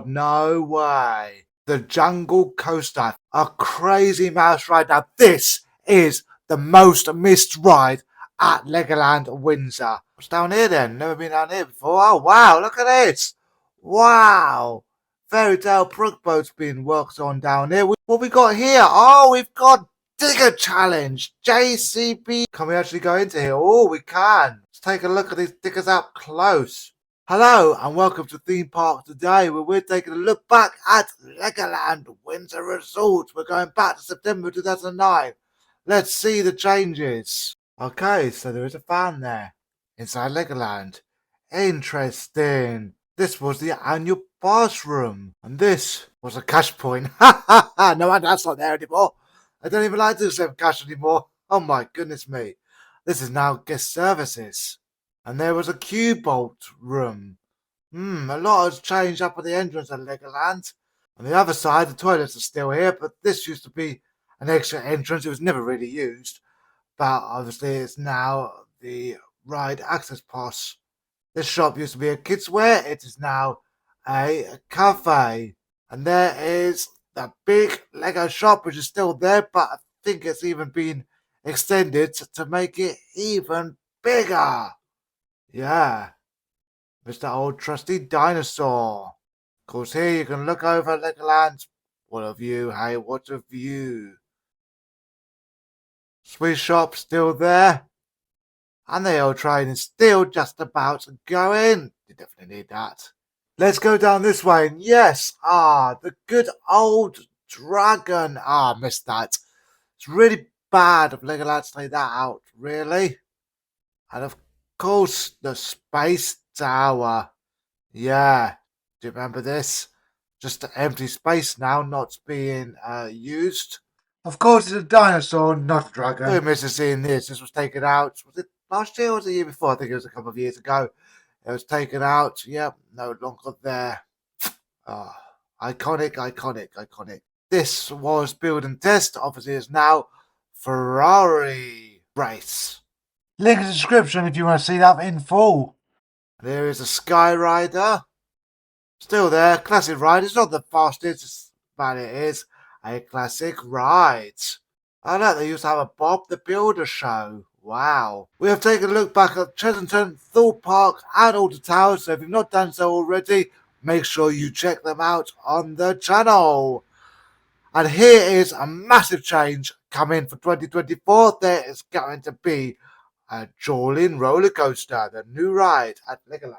No way. The Jungle Coaster, a crazy mouse ride. Now this is the most missed ride at Legoland Windsor. What's down here then? Never been down here before. Oh wow, look at this. Wow. Fairy Tale Brook boat's being worked on down here. What we got here? Oh, we've got Digger Challenge. JCB. Can we actually go into here? Oh, we can. Let's take a look at these diggers up close. Hello and welcome to Theme Park Today, where we're taking a look back at Legoland Windsor Resort. We're going back to September 2009. Let's see the changes. Okay, so there is a fan there inside Legoland. Interesting. This was the annual pass room, and this was a cash point. Ha ha ha! No, that's not there anymore. I don't even like to accept cash anymore. Oh my goodness me. This is now guest services. And there was a Q-Bolt room. A lot has changed up at the entrance of Legoland. On the other side, the toilets are still here, but this used to be an extra entrance. It was never really used. But obviously it's now the ride access pass. This shop used to be a kids' wear. It is now a cafe. And there is the big Lego shop, which is still there, but I think it's even been extended to make it even bigger. Yeah, Mr. Old Trusty Dinosaur. Of course, here you can look over Legoland. What a view, hey, what a view. Sweet shop still there. And the old train is still just about to go in. You definitely need that. Let's go down this way. And yes, the good old dragon. Missed that. It's really bad of Legoland to take that out, really. And of course, the Space Tower. Yeah, do you remember this? Just an empty space now, not being used. Of course, it's a dinosaur, not a dragon. Who misses seeing this? This was taken out. Was it last year or was it the year before? I think it was a couple of years ago. It was taken out. Yep, no longer there. Iconic, iconic, iconic. This was build and test. Obviously, it's now Ferrari race. Link in the description if you want to see that in full. There is a Sky Rider. Still there. Classic ride. It's not the fastest, but it is a classic ride. I know they used to have a Bob the Builder show. Wow. We have taken a look back at Chessington, Thorpe Park and Alder Towers. So if you've not done so already, make sure you check them out on the channel. And here is a massive change coming for 2024. There is going to be a Jolin roller coaster, the new ride at Legoland.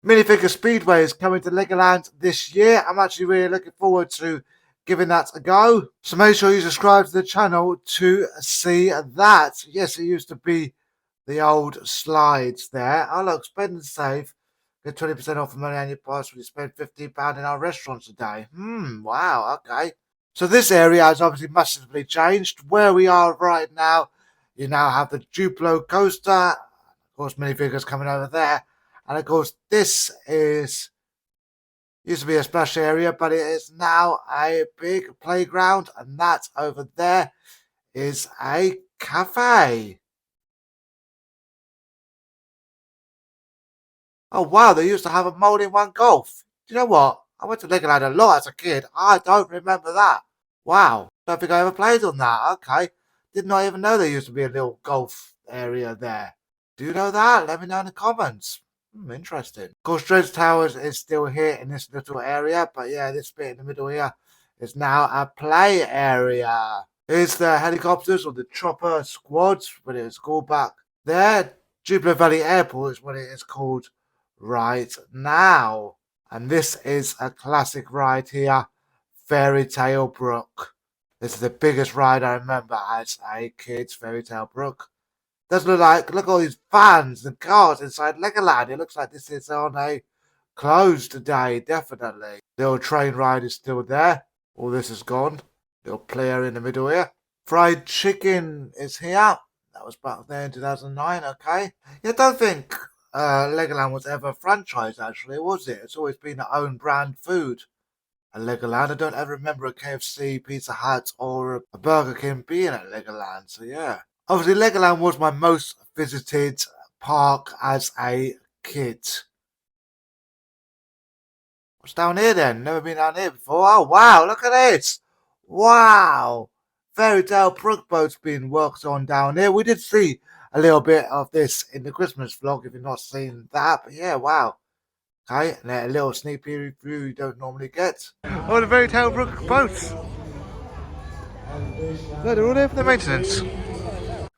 Minifigure Speedway is coming to Legoland this year. I'm actually really looking forward to giving that a go. So make sure you subscribe to the channel to see that. Yes, it used to be the old slides there. Oh look, spend and save. Get 20% off of money on your pass when you spend £15 in our restaurants a day. Wow, okay. So this area has obviously massively changed. Where we are right now, you now have the Duplo coaster. Of course, minifigures coming over there. And of course, this used to be a splash area, but it is now a big playground. And that over there is a cafe. Oh wow, they used to have a mold-in-one golf. Do you know what? I went to Legoland a lot as a kid. I don't remember that. Wow, don't think I ever played on that. Okay, did not even know there used to be a little golf area there. Do you know that? Let me know in the comments. Interesting. Of course, Dredge Towers is still here in this little area, but yeah, this bit in the middle here is now a play area. Here's the helicopters or the chopper squads, what it is called back there. Duplo Valley Airport is what it is called right now. And this is a classic ride here, Fairy Tale Brook. This is the biggest ride I remember as a kid's Fairy Tale Brook. Does look like, look at all these fans and cars inside Legoland. It looks like this is on a closed day, definitely. The old train ride is still there. All this is gone. Little player in the middle here. Fried chicken is here. That was back there in 2009, okay. Yeah, I don't think Legoland was ever a franchise, actually, was it? It's always been their own brand food at Legoland. I don't ever remember a KFC, Pizza Hut, or a Burger King being at Legoland, so yeah. Obviously, Legoland was my most visited park as a kid. What's down here then? Never been down here before. Oh wow, look at this. Wow. Fairy tale brook boats being worked on down here. We did see a little bit of this in the Christmas vlog if you've not seen that. But yeah, wow. Okay, and a little sneak preview you don't normally get. Oh, the fairy tale brook boats. No, they're all there for the maintenance.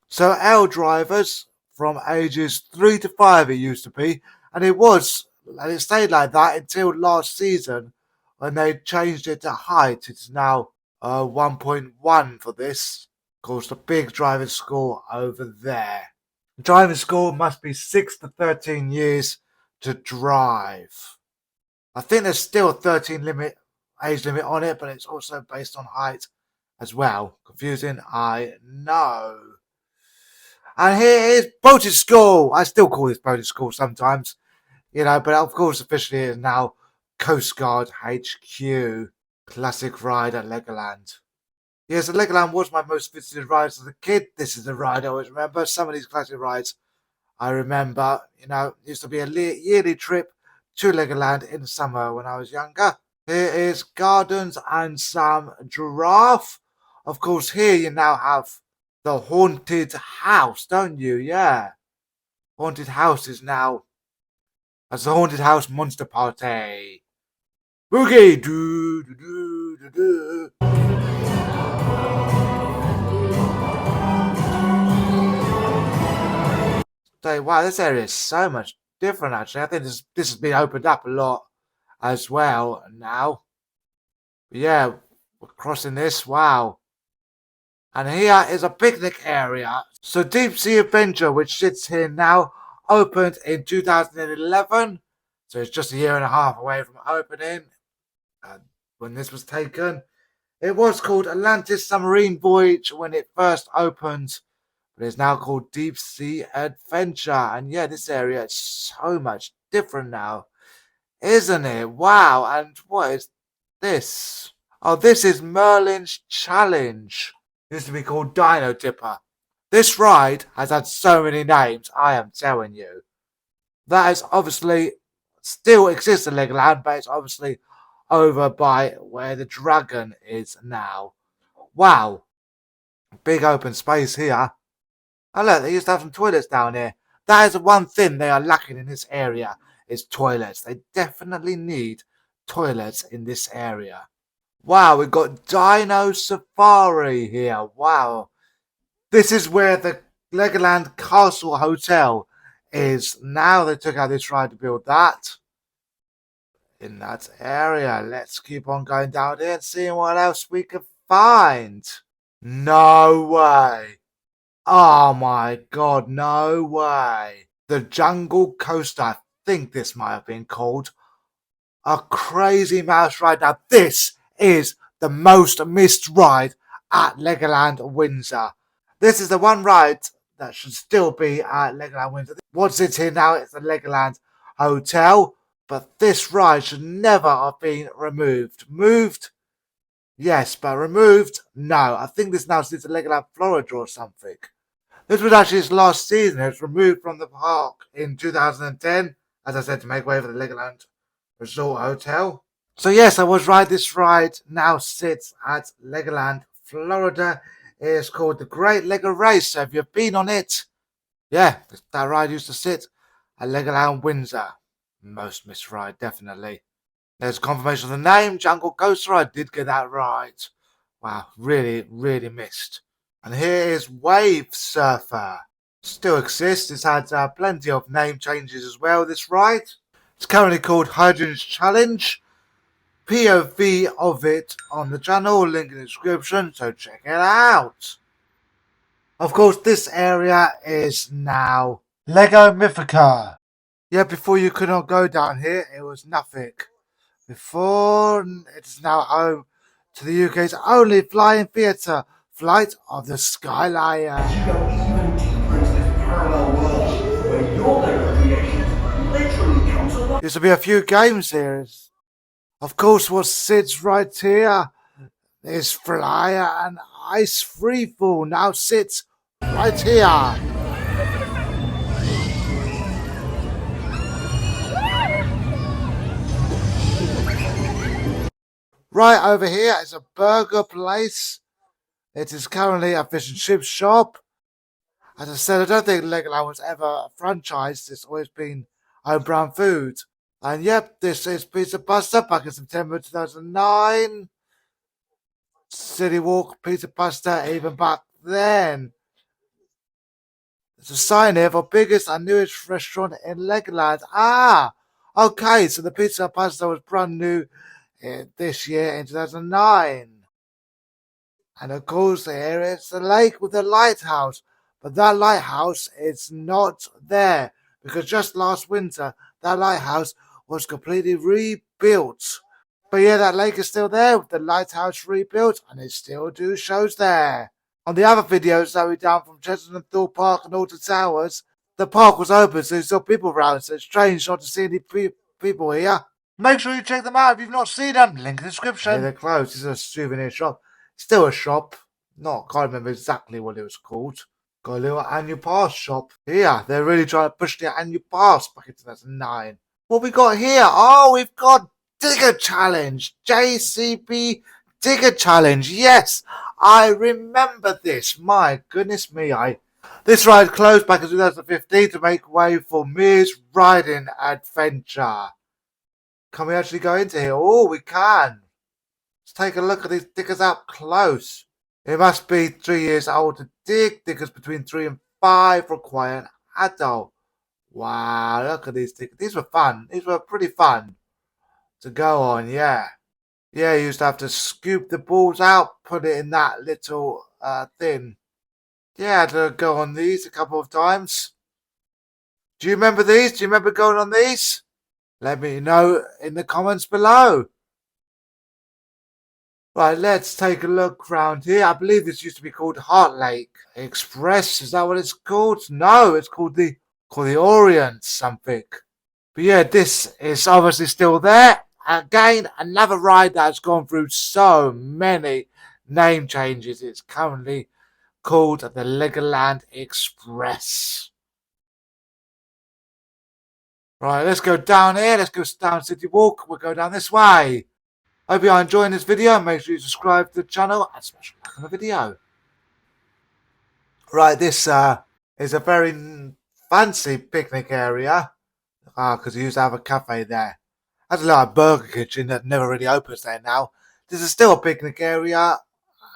So our drivers from ages 3 to 5 it used to be, and it stayed like that until last season when they changed it to height. It's now 1.1 for this. Of course, the big driving school over there. The driving school must be 6 to 13 years to drive. I think there's still a 13 age limit on it, but it's also based on height as well. Confusing, I know. And here is boating school. I still call this boating school sometimes, you know, but of course officially it is now Coast Guard HQ. Classic ride at Legoland. Yes, Legoland was my most visited ride as a kid. This is the ride I always remember. Some of these classic rides I remember, you know, it used to be a yearly trip to Legoland in the summer when I was younger. Here is gardens and some giraffe. Of course, here you now have the haunted house, don't you? Yeah. Haunted house is now as the haunted house monster party. Boogie! Do, do, do, do, do. Wow, this area is so much different actually. I think this has been opened up a lot as well now. But yeah, we're crossing this, wow. And here is a picnic area. So Deep Sea Adventure, which sits here now, opened in 2011. So it's just a year and a half away from opening. When this was taken, it was called Atlantis Submarine Voyage when it first opened. But it's now called Deep Sea Adventure. And yeah, this area is so much different now. Isn't it? Wow. And what is this? Oh, this is Merlin's Challenge. It used to be called Dino Dipper. This ride has had so many names, I am telling you. That is obviously still exists in Legoland, but it's obviously over by where the dragon is now. Wow. Big open space here. Oh look, they used to have some toilets down here. That is the one thing they are lacking in this area, is toilets. They definitely need toilets in this area. Wow, we've got Dino Safari here. Wow. This is where the Legoland Castle Hotel is. Now they took out this ride to build that. In that area. Let's keep on going down here and seeing what else we can find. No way. Oh my god, no way. The Jungle Coaster, I think this might have been called. A crazy mouse ride. Now this is the most missed ride at Legoland Windsor. This is the one ride that should still be at Legoland Windsor. What's it here now? It's the Legoland Hotel. But this ride should never have been removed. Moved? Yes, but removed? No. I think this now sits at Legoland Florida or something. This was actually its last season. It was removed from the park in 2010, as I said, to make way for the Legoland Resort Hotel. So yes, I was right. This ride now sits at Legoland Florida. It is called the Great Lego Race. So if you've been on it, yeah, that ride used to sit at Legoland Windsor. Most missed ride, definitely. There's confirmation of the name, Jungle Coaster. I did get that right. Wow, really, really missed. And here is Wave Surfer. Still exists. It's had plenty of name changes as well, this ride. It's currently called Hydrogen's Challenge. POV of it on the channel, link in the description, so check it out. Of course, this area is now Lego Mythica. Yeah, before you could not go down here, it was nothing. Before, it's now home to the UK's only flying theatre, Flight of the Skyliner. You go even deeper into this parallel world where your Lego creations literally come to life. Used to be a few games here. Of course, what sits right here is Flyer and Ice Freefall. Now sits right here. Right over here is a burger place. It is currently a fish and chip shop. As I said, I don't think Legoland was ever franchised. It's always been home brand food. And yep, this is Pizza Pasta back in September 2009. City Walk Pizza Pasta even back then. There's a sign here for biggest and newest restaurant in Legoland. Ah, okay, so the Pizza Pasta was brand new this year in 2009. And of course, here is the lake with the lighthouse. But that lighthouse is not there because just last winter, that lighthouse was completely rebuilt. But yeah, that lake is still there with the lighthouse rebuilt and it still do shows there. On the other videos that we done from Chesterton Thorpe Park and Alton Towers, the park was open so you saw people around, so it's strange not to see any people here. Make sure you check them out if you've not seen them. Link in the description. Yeah, they're closed. This is a souvenir shop. Still a shop. Can't remember exactly what it was called. Got a little annual pass shop. Yeah, they're really trying to push the annual pass back in 2009. What we got here? Oh, we've got Digger Challenge. JCB Digger Challenge. Yes, I remember this. My goodness me. This ride closed back in 2015 to make way for Mears Riding Adventure. Can we actually go into here? Oh, we can. Let's take a look at these diggers up close. It must be 3 years old to dig. Diggers between 3 and 5 require an adult. Wow, look at these diggers. These were fun. These were pretty fun to go on, yeah. Yeah, you used to have to scoop the balls out, put it in that little thing. Yeah, I had to go on these a couple of times. Do you remember these? Do you remember going on these? Let me know in the comments below. Right, let's take a look around here. I believe this used to be called Heart Lake Express. Is that what it's called? No, it's called the Orient something. But yeah, this is obviously still there. Again, another ride that has gone through so many name changes. It's currently called the Legoland Express. Right, let's go down here. Let's go down City Walk. We'll go down this way. Hope you are enjoying this video. Make sure you subscribe to the channel and smash a like on the video. Right, this is a very fancy picnic area. Because you used to have a cafe there. That's like a burger kitchen that never really opens there now. This is still a picnic area.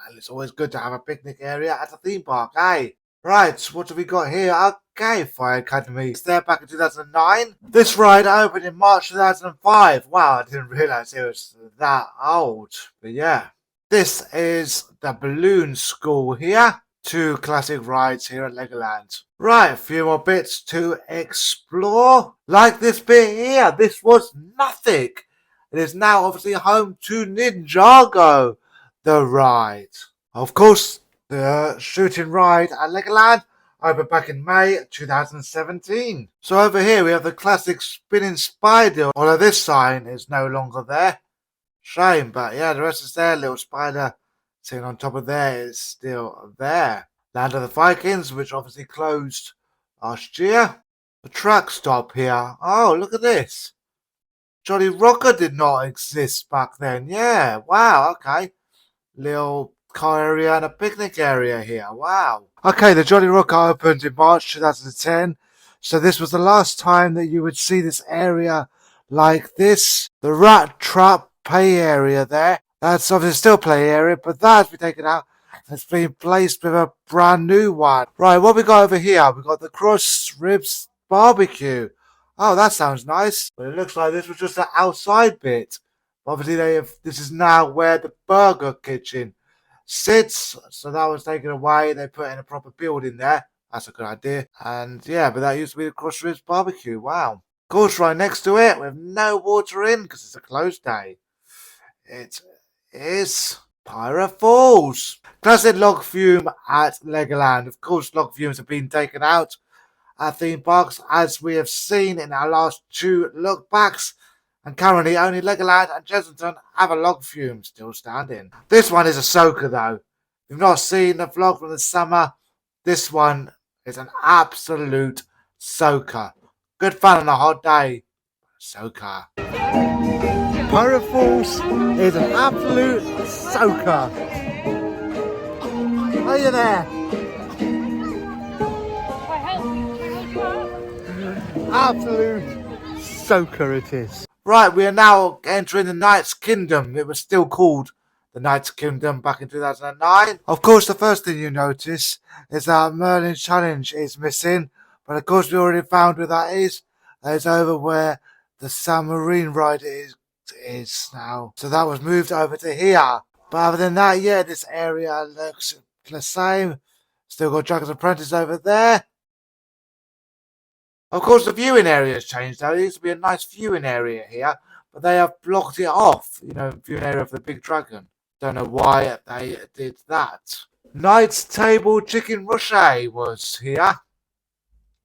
And it's always good to have a picnic area at a theme park, eh? Right, what have we got here? Okay, Fire Academy. It's there back in 2009. This ride opened in March 2005. Wow, I didn't realise it was that old. But yeah. This is the Balloon School here. 2 classic rides here at Legoland. Right, a few more bits to explore. Like this bit here. This was nothing. It is now obviously home to Ninjago, the ride. Of course, the shooting ride at Legoland opened back in May 2017. So over here we have the classic spinning spider. Although this sign is no longer there. Shame, but yeah, the rest is there. Little spider sitting on top of there is still there. Land of the Vikings, which obviously closed last year. The truck stop here. Oh, look at this. Jolly Rocker did not exist back then. Yeah, wow, okay. Little car area and a picnic area here. Wow. Okay, the Jolly Rocker opened in March 2010. So this was the last time that you would see this area like this. The Rat Trap play area there. That's obviously still play area, but that's been taken out. It's been placed with a brand new one. Right, what we got over here? We got the Cross Ribs Barbecue. Oh, that sounds nice. But it looks like this was just the outside bit. Obviously, this is now where the burger kitchen sits. So that was taken away. They put in a proper building there. That's a good idea. And yeah, but that used to be the Cross Ribs Barbecue. Wow. Of course, right next to it, with no water in because it's a closed day. It is Pirate Falls. Classic log flume at Legoland. Of course, log fumes have been taken out at theme parks, as we have seen in our last 2 look backs. And currently, only Legoland and Chesterton have a log fume still standing. This one is a soaker, though. If you've not seen the vlog from the summer, this one is an absolute soaker. Good fun on a hot day. Soaker. Pirate Falls is an absolute soaker. Are you there? Absolute soaker it is. Right, we are now entering the Knight's Kingdom. It was still called the Knight's Kingdom back in 2009. Of course, the first thing you notice is that Merlin Challenge is missing. But of course, we already found where that is. It's over where the submarine ride is now. So that was moved over to here. But other than that, yeah, this area looks the same. Still got Dragon's Apprentice over there. Of course, the viewing area has changed now. There used to be a nice viewing area here, but they have blocked it off. You know, viewing area of the big dragon. Don't know why they did that. Knight's Table Chicken Rocher was here.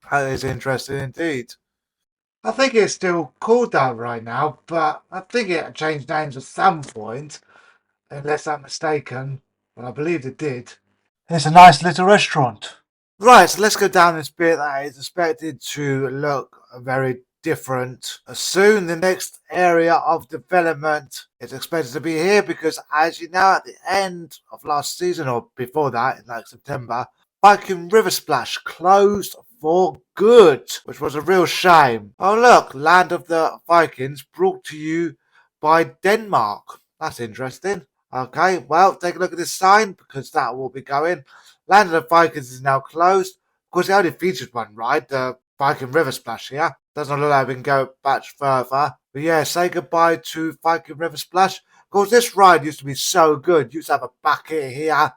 That is interesting indeed. I think it's still called that right now, but I think it changed names at some point, unless I'm mistaken. But I believe it did. It's a nice little restaurant. Right, so let's go down this bit that is expected to look very different. Soon, the next area of development is expected to be here because, as you know, at the end of last season, or before that, in like September, Viking River Splash closed for good, which was a real shame. Oh look, Land of the Vikings brought to you by Denmark. That's interesting. Okay, well, take a look at this sign because that will be going. Land of the Vikings is now closed. Of course, it only featured one ride, the Viking River Splash here. Doesn't look like we can go much further. But yeah, say goodbye to Viking River Splash. Of course, this ride used to be so good. You used to have a bucket here.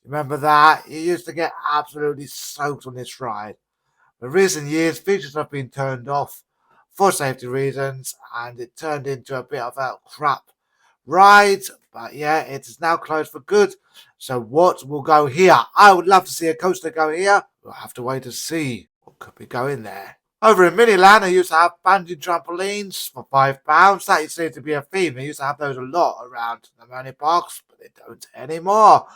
Remember that? You used to get absolutely soaked on this ride. In recent years, features have been turned off for safety reasons, and it turned into a bit of a crap ride. But yeah, it is now closed for good. So what will go here? I would love to see a coaster go here. We'll have to wait to see what could be going there. Over in Miniland, they used to have bungee trampolines for £5. That seems to be a theme. They used to have those a lot around the many parks, but they don't anymore.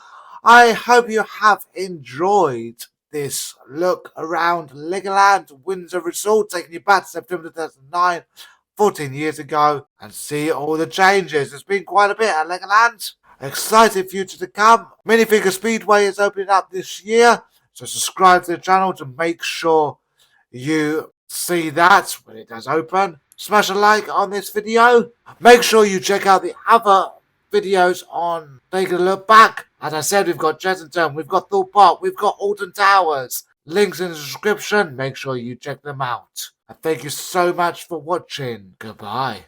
I hope you have enjoyed this look around Legoland Windsor Resort, taking you back to September 2009, 14 years ago, and see all the changes. There's been quite a bit at Legoland. Exciting future to come. Minifigure Speedway is opening up this year, so subscribe to the channel to make sure you see that when it does open. Smash a like on this video. Make sure you check out the other videos on Taking a Look Back. As I said, we've got Chessington, we've got Thorpe Park, we've got Alton Towers. Links in the description. Make sure you check them out. And thank you so much for watching. Goodbye.